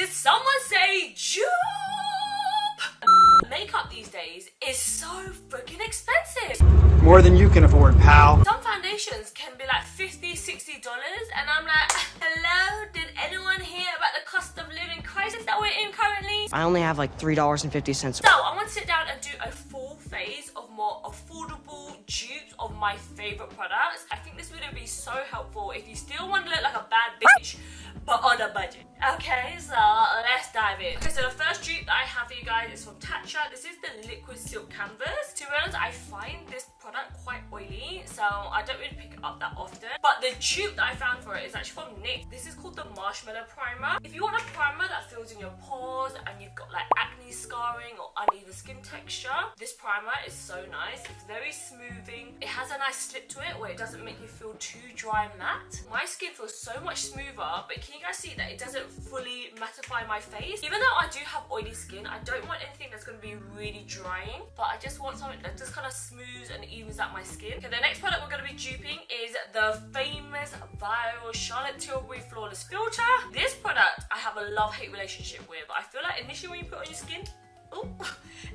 Did someone say dupe? Makeup these days is so freaking expensive. More than you can afford, pal. Some foundations can be like $50, $60 and I'm like, hello, did anyone hear about the cost of living crisis that we're in currently? I only have like $3.50. So I want to sit down and do a full phase of more affordable dupes of my favorite products. I think this video would be so helpful if you still want to look like a bad bitch but on a budget. Okay, so let's dive in. Okay, so the first dupe that I have for you guys is from Tatcha. This is the liquid silk canvas. To be honest, I find this product quite oily, so I don't really pick it up that often. But the dupe that I found for it is actually from NYX. This is called the Marshmallow Primer. If you want a primer that fills in your pores and you've got like acne scarring or uneven skin texture, this primer is so nice. It's very smoothing. It has a nice slip to it where it doesn't make you feel too dry and matte. My skin feels so much smoother, but can you guys see that it doesn't fully mattify my face? Even though I do have oily skin, I don't want anything that's going to be really drying, but I just want something that just kind of smooths and evens out my skin. Okay, the next product we're going to be duping is the famous viral Charlotte Tilbury Flawless Filter. This product I have a love-hate relationship with. I feel like initially when you put it on your skin, ooh,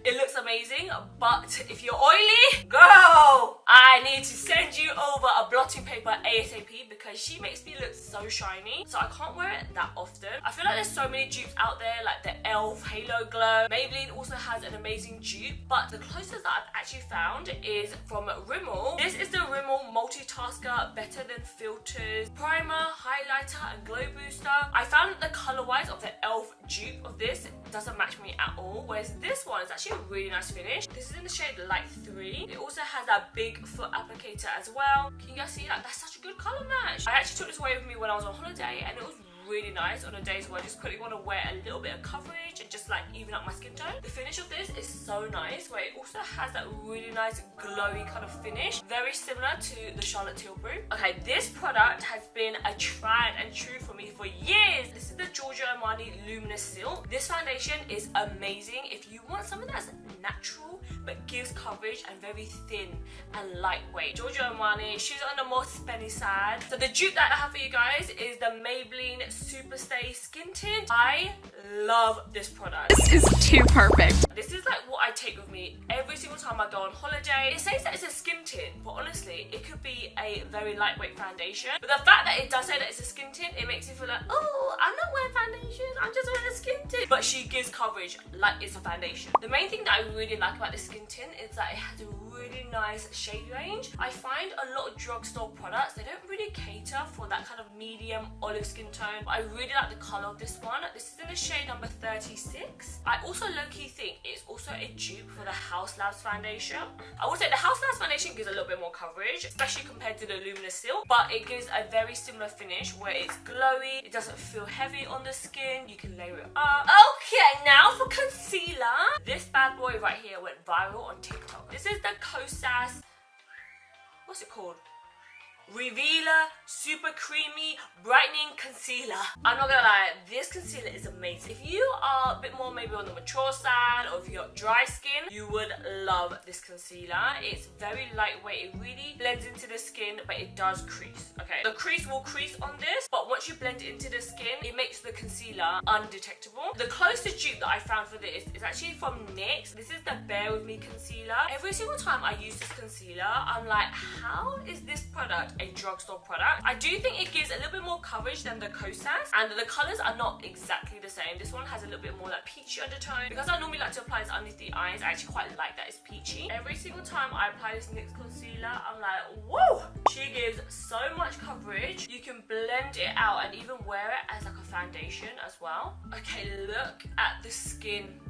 it looks amazing, but if you're oily, girl, I need to send you over a blotting paper ASAP because she makes me look so shiny, so I can't wear it that often. I feel like there's so many dupes out there, like the e.l.f. Halo Glow. Maybelline also has an amazing dupe, but the closest that I've actually found is from Rimmel. This is the Rimmel Multitasker Better Than Filters Primer, Highlighter and Glow Booster. I found the color-wise of the e.l.f. dupe of this doesn't match me at all, whereas this one is actually a really nice finish. This is in the shade Light 3. It also has that big foot applicator as well. Can you guys see that? That's such a good color match. I actually took this away with me when I was on holiday and it was really nice on the days where I just quickly want to wear a little bit of coverage and just like even up my skin tone. The finish of this is so nice, where it also has that really nice glowy kind of finish, very similar to the Charlotte Tilbury. Okay, this product has been a tried and true for me for years. This is the Armani Luminous Silk. This foundation is amazing if you want something that's natural but gives coverage and very thin and lightweight. Armani, she's on the more spenny side. So the dupe that I have for you guys is the Maybelline Superstay Skin Tint. I love this product. This is too perfect. This is like what I take with me every single time I go on holiday. It says that it's a skin tint, but honestly, it could be a very lightweight foundation. But the fact that it does say that it's a skin tint, it makes me feel like, oh, I'm not wearing foundation, I'm just wearing a skin tint. But she gives coverage like it's a foundation. The main thing that I really like about this skin tint is that it has a really nice shade range. I find a lot of drugstore products, they don't really cater for that kind of medium olive skin tone. But I really like the color of this one. This is in the shade number 36. I also low-key think it's also a dupe for the House Labs foundation. I would say the House Labs foundation gives a little bit more coverage, especially compared to the Luminous Silk, but it gives a very similar finish where it's glowy, it doesn't feel heavy on the skin, you can layer it up. Okay, now for concealer. This bad boy right here went viral on TikTok. This is the Kosas, what's it called? Revealer Super Creamy Brightening Concealer. I'm not gonna lie, this concealer is amazing. If you are a bit more maybe on the mature side, or if you got dry skin, you would love this concealer. It's very lightweight, it really blends into the skin, but it does crease. Okay, the crease will crease on this, but once you blend it into the skin, it makes the concealer undetectable. The closest dupe that I found for this is actually from NYX. This is the Bear With Me concealer. Every single time I use this concealer, I'm like, how is this product a drugstore product? I do think it gives a little bit more coverage than the Kosas, and the colours are not exactly the same. This one has a little bit more like peachy undertone. Because I normally like to apply this underneath the eyes, I actually quite like that it's peachy. Every single time I apply this NYX concealer, I'm like, whoa! She gives so much coverage. You can blend it out and even wear it as like a foundation as well. Okay, look at the skin.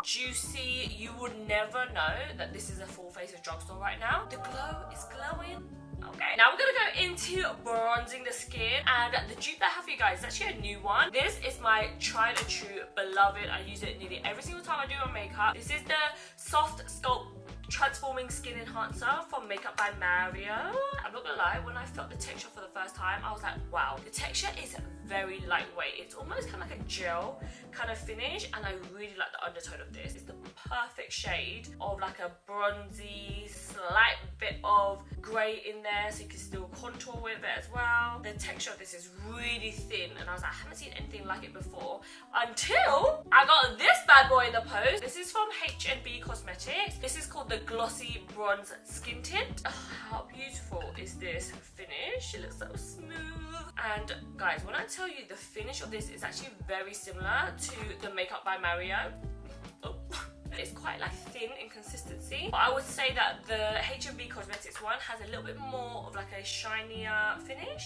Juicy. You would never know that this is a full face of drugstore right now. The glow is glowing. Okay, now we're gonna go into bronzing the skin, and the dupe that I have for you guys is actually a new one. This is my tried and true beloved. I use it nearly every single time I do my makeup. This is the Soft Sculpt Transforming Skin Enhancer from Makeup by Mario. I'm not gonna lie, when I felt the texture for the first time, I was like, wow. The texture is very lightweight. It's almost kind of like a gel kind of finish, and I really like the undertone of this. It's the perfect shade of like a bronzy, slight bit of grey in there, so you can still contour with it as well. The texture of this is really thin, and I was like, I haven't seen anything like it before until I got this bad boy in the post. This is from H&B Cosmetics. This is called the Glossy Bronze Skin Tint. Oh, how beautiful is this finish? It looks so smooth. And guys, when I tell you the finish of this is actually very similar to the Makeup by Mario. Oh. It's quite like thin in consistency, but I would say that the H&B Cosmetics one has a little bit more of like a shinier finish,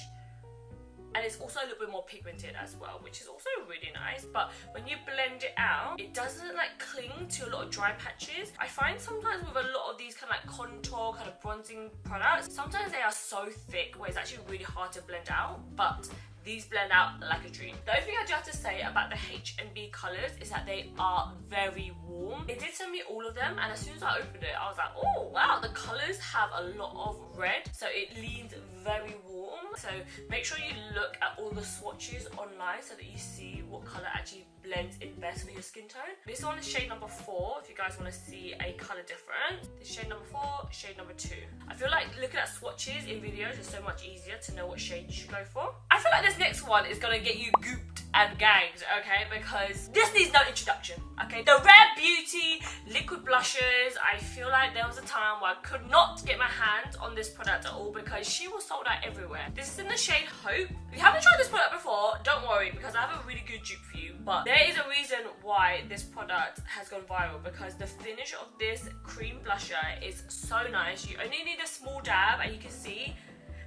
and it's also a little bit more pigmented as well, which is also really nice. But when you blend it out, it doesn't like cling to a lot of dry patches. I find sometimes with a lot of these kind of like contour, kind of bronzing products, sometimes they are so thick where it's actually really hard to blend out, but these blend out like a dream. The only thing I do have to say about the H&B colours is that they are very warm. They did send me all of them, and as soon as I opened it, I was like, oh wow, the colours have a lot of red, so it leans very warm. So make sure you look at all the swatches online so that you see what colour actually blends in best for your skin tone. This one is shade number 4, if you guys want to see a colour difference. This is shade number 4, shade number 2. I feel like looking at swatches in videos is so much easier to know what shade you should go for. I feel like this next one is going to get you gooped and gagged, okay, because this needs no introduction, okay? The Rare Beauty liquid blushes, I feel like there was a time where I could not get my hands on this product at all because she was sold out everywhere. This is in the shade Hope. If you haven't tried this product before, don't worry, because I have a really good dupe for you, but there is a reason why this product has gone viral, because the finish of this cream blusher is so nice. You only need a small dab and you can see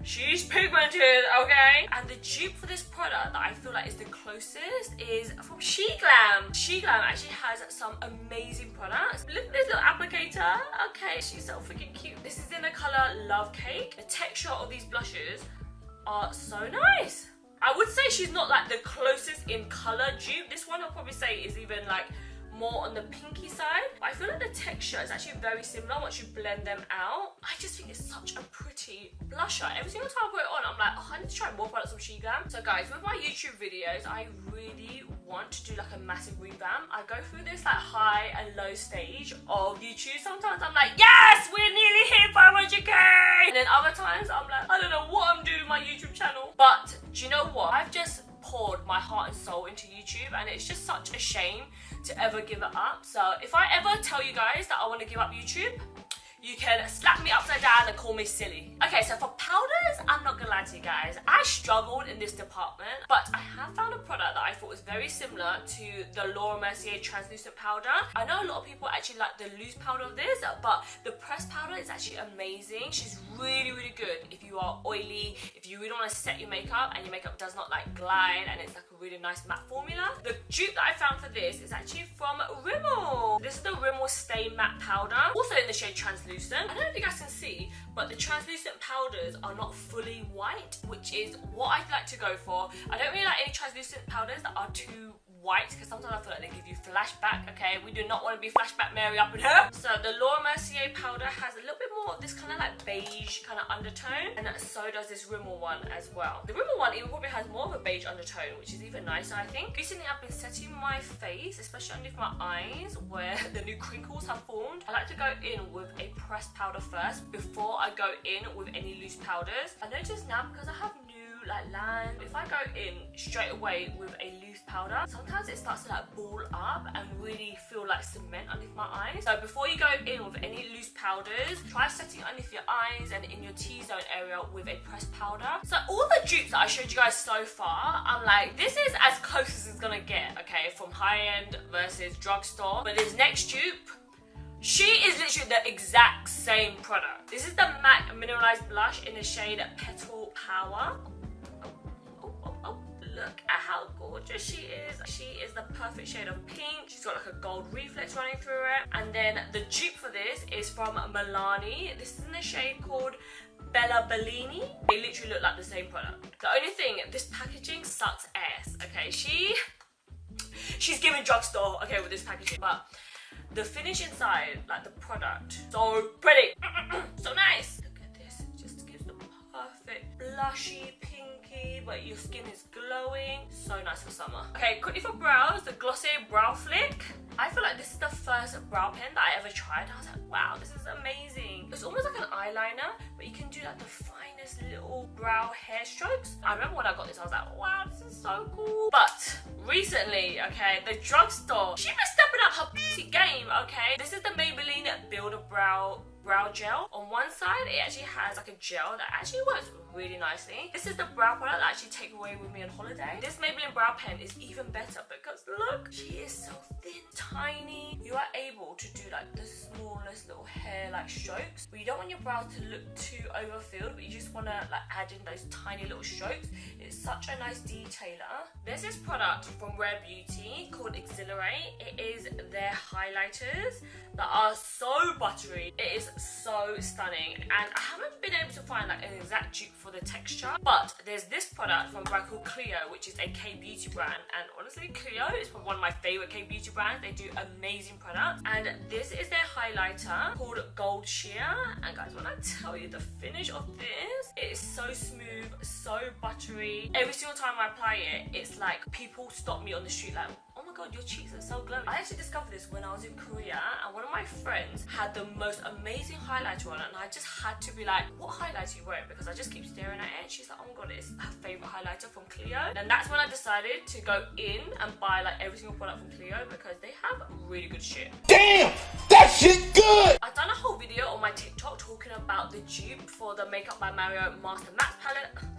she's pigmented, okay? And the dupe for this product that I feel like is the closest is from Sheglam. Sheglam actually has some amazing products. Look at this little applicator. Okay, she's so freaking cute. This is in the color Love Cake. The texture of these blushes are so nice. I would say she's not like the closest in color dupe. This one I'll probably say is even like more on the pinky side, but I feel like the texture is actually very similar once you blend them out. I just think it's such a pretty blusher. Every single time I put it on, I'm like, oh, I need to try more products from Sheglam. So guys, with my YouTube videos, I really want to do like a massive revamp. I go through this like high and low stage of YouTube. Sometimes I'm like, yes, we're nearly hit 500k, and then other times I'm like, I don't know what I'm doing with my YouTube channel. But do you know what? I've just poured my heart and soul into YouTube, and it's just such a shame to ever give it up. So if I ever tell you guys that I want to give up YouTube, you can slap me upside down and call me silly. Okay, so for powders, I'm not gonna lie to you guys, I struggled in this department, but I have found a product that I thought was very similar to the Laura Mercier translucent powder. I know a lot of people actually like the loose powder of this, but the pressed powder is actually amazing. She's really, really good if you are oily, if you really want to set your makeup and your makeup does not like glide and it's like a really nice matte formula. The dupe that I found for this is actually from Rimmel. This is the Rimmel Stay Matte Powder, also in the shade translucent. I don't know if you guys can see, but the translucent powders are not fully white, which is what I'd like to go for. I don't really like any translucent powders that are too white, because sometimes I feel like they give you flashback, okay? We do not want to be flashback Mary up in here. So the Laura Mercier powder has a little bit more of this kind of like beige kind of undertone, and so does this Rimmel one as well. The Rimmel one even probably has more of a beige undertone, which is even nicer, I think. Recently I've been setting my face, especially underneath my eyes where the new crinkles have formed. I like to go in with a pressed powder first before I go in with any loose powders. I notice now, because I have new like line, if I go in straight away with a loose powder, sometimes it starts to like ball up and really feel like cement underneath my eyes. So before you go in with any loose powders, try setting underneath your eyes and in your T-zone area with a pressed powder. So all the dupes that I showed you guys so far, I'm like, this is as close as it's gonna get, okay, from high-end versus drugstore. But this next dupe, she is literally the exact same product. This is the MAC Mineralize Blush in the shade Petal Power. Look at how gorgeous she is. She is the perfect shade of pink. She's got like a gold reflex running through it. And then the dupe for this is from Milani. This is in the shade called Bella Bellini. They literally look like the same product. The only thing, this packaging sucks ass, okay? She's giving drugstore, okay, with this packaging. But the finish inside, like the product, so pretty. So nice. Look at this, it just gives the perfect blushy, pinky, but your skin is glowing. So nice for summer. Okay, quickly for brows, the Glossier Brow Flick. I feel like this is the first brow pen that I ever tried. I was like, wow, this is amazing. It's almost like an eyeliner, but you can do like the finest little brow hair strokes. I remember when I got this, I was like, wow, this is so cool. But recently, okay, the drugstore, she been stepping up her pussy game, okay? This is the Maybelline Build a Brow Gel. On one side, it actually has like a gel that actually works really nicely. This is the brow product that I actually take away with me on holiday. This Maybelline brow pen is even better because look, she is so thin, tiny. You are able to do like the smallest little hair like strokes, but you don't want your brows to look too overfilled, but you just want to like add in those tiny little strokes. It's such a nice detailer. There's this product from Rare Beauty called Exhilarate. It is their highlighters that are so buttery. It is so stunning, and I haven't been able to find like an exact dupe for the texture, but there's this product from a brand called Clio, which is a K-beauty brand, and honestly Clio is one of my favorite K-beauty brands. They do amazing products, and this is their highlighter called Gold Sheer. And guys, when I tell you the finish of this, it is so smooth, so buttery. Every single time I apply it, it's like people stop me on the street like, oh my god, your cheeks are so glowing. I actually discovered this when I was in Korea, and one of my friends had the most amazing highlighter on it, and I just had to be like, what highlighter are you wearing? Because I just keep staring at it, and she's like, oh my god, it's her favourite highlighter from Clio. And that's when I decided to go in and buy like every single product from Clio, because they have really good shit. Damn! That shit good! I've done a whole video on my TikTok talking about the dupe for the Makeup by Mario Master Matte palette.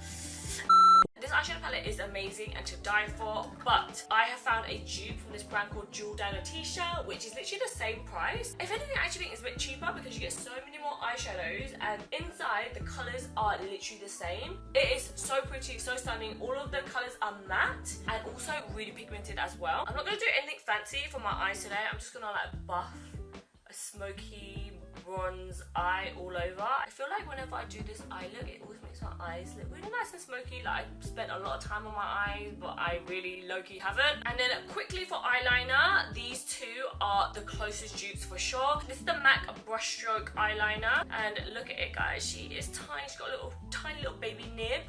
This eyeshadow palette is amazing and to die for, but I have found a dupe from this brand called Jordana Ticia, which is literally the same price. If anything, I actually think it's a bit cheaper because you get so many more eyeshadows, and inside the colours are literally the same. It is so pretty, so stunning. All of the colours are matte and also really pigmented as well. I'm not going to do anything fancy for my eyes today. I'm just going to like buff a smoky bronze eye all over. I feel like whenever I do this eye look, it always makes my eyes look really nice and smoky. Like I spent a lot of time on my eyes, but I really low-key haven't. And then quickly for eyeliner, these two are the closest dupes for sure. This is the MAC Brushstroke eyeliner, and look at it guys, she is tiny. She's got a little tiny little baby nib,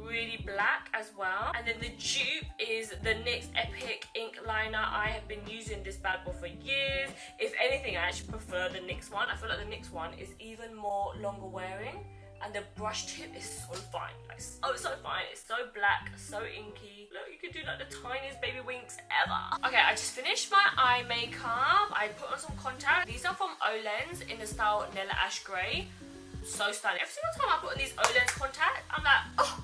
really black as well. And then the dupe is the NYX Epic Ink Liner. I have been using this bad boy for years. If anything, I actually prefer the NYX one. I feel like the NYX one is even more longer wearing, and the brush tip is so fine, like so fine. It's so black, so inky. Look, you can do like the tiniest baby winks ever. Okay, I just finished my eye makeup. I put on some contact. These are from Olens in the style Nella Ash Grey. So stunning. Every single time I put on these Olens contacts, I'm like, oh,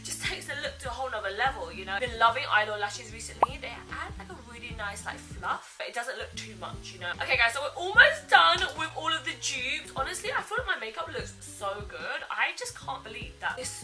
just takes the look to a whole nother level, you know. I've been loving eyeliner lashes recently. They add like a really nice like fluff, but it doesn't look too much, you know. Okay guys, so we're almost done with all of the dupes. Honestly, I feel like my makeup looks so good. I just can't believe that this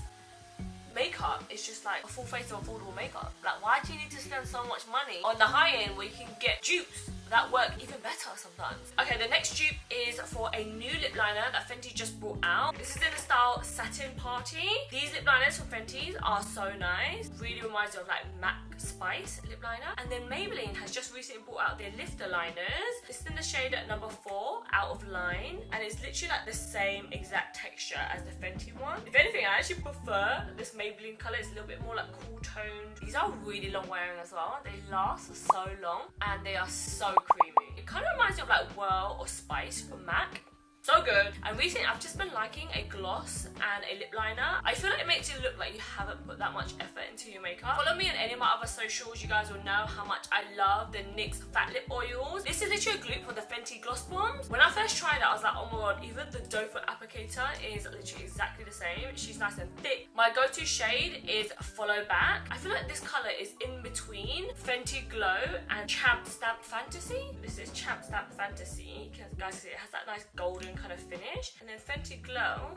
makeup is just like a full face of affordable makeup. Like, why do you need to spend so much money on the high end where you can get dupes that work even better sometimes? Okay, the next dupe is for a new lip liner that Fenty just brought out. This is in the style Satin Party. These lip liners from Fenty are so nice. Really reminds me of like MAC Spice lip liner. And then Maybelline has just recently brought out their lifter liners. This is in the shade number 4, Out of Line, and it's literally like the same exact texture as the Fenty one. If anything, I actually prefer this Maybelline colour. It's a little bit more like cool toned. These are really long wearing as well. They last for so long and they are so creamy. It kind of reminds me of like Whirl or Spice from MAC. So good. And recently I've just been liking a gloss and a lip liner. I feel like it makes you look like you haven't put that much effort into your makeup. Follow me on any of my other socials. You guys will know how much I love the NYX Fat Lip Oils. This is literally a dupe for the Fenty Gloss Bombs. When I first tried it, I was like, oh my god, even the doe foot applicator is literally exactly the same. She's nice and thick. My go-to shade is Follow Back. I feel like this colour is in between Fenty Glow and Champ Stamp Fantasy. This is Champ Stamp Fantasy. Guys, it has that nice golden kind of finish, and then Fenty Glow,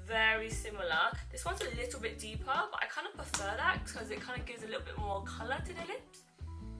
very similar. This one's a little bit deeper, but I kind of prefer that because it kind of gives a little bit more colour to the lips.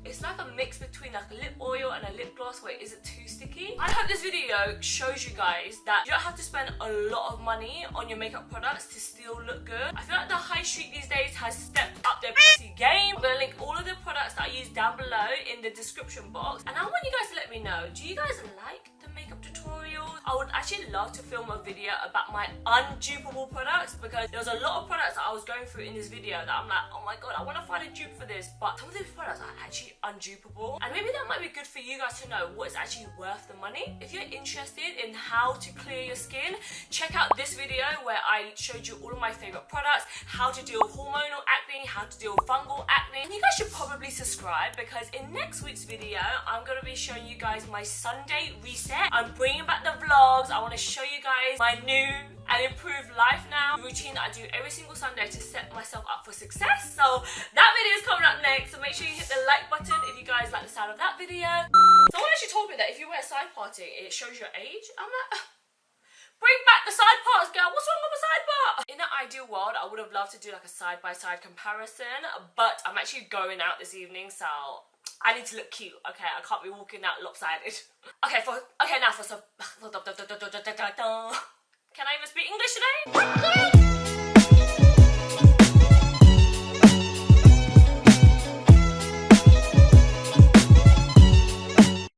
It's like a mix between like a lip oil and a lip gloss where it isn't too sticky. I hope this video shows you guys that you don't have to spend a lot of money on your makeup products to still look good. I feel like the high street these days has stepped up their PC game. I'm going to link all of the products that I use down below below in the description box, and I want you guys to let me know, do you guys like the makeup tutorials? I would actually love to film a video about my undupable products, because there was a lot of products that I was going through in this video that I'm like, oh my god, I want to find a dupe for this, but some of these products are actually undupable, and maybe that might be good for you guys to know what is actually worth the money. If you're interested in how to clear your skin, check out this video where I showed you all of my favorite products, how to deal with hormonal acne, how to deal with fungal acne, and you guys should probably subscribe, because in next week's video I'm going to be showing you guys my Sunday reset. I'm bringing back the vlogs. I want to show you guys my new and improved life now routine that I do every single Sunday to set myself up for success. So that video is coming up next, so make sure you hit the like button if you guys like the sound of that video. Someone actually told me that if you wear side parting it shows your age. I'm like, bring back the side parts, girl. What's wrong with a side part? In an ideal world, I would have loved to do like a side-by-side comparison, but I'm actually going out this evening, so I need to look cute, okay? I can't be walking out lopsided. Now for some... Can I even speak English today?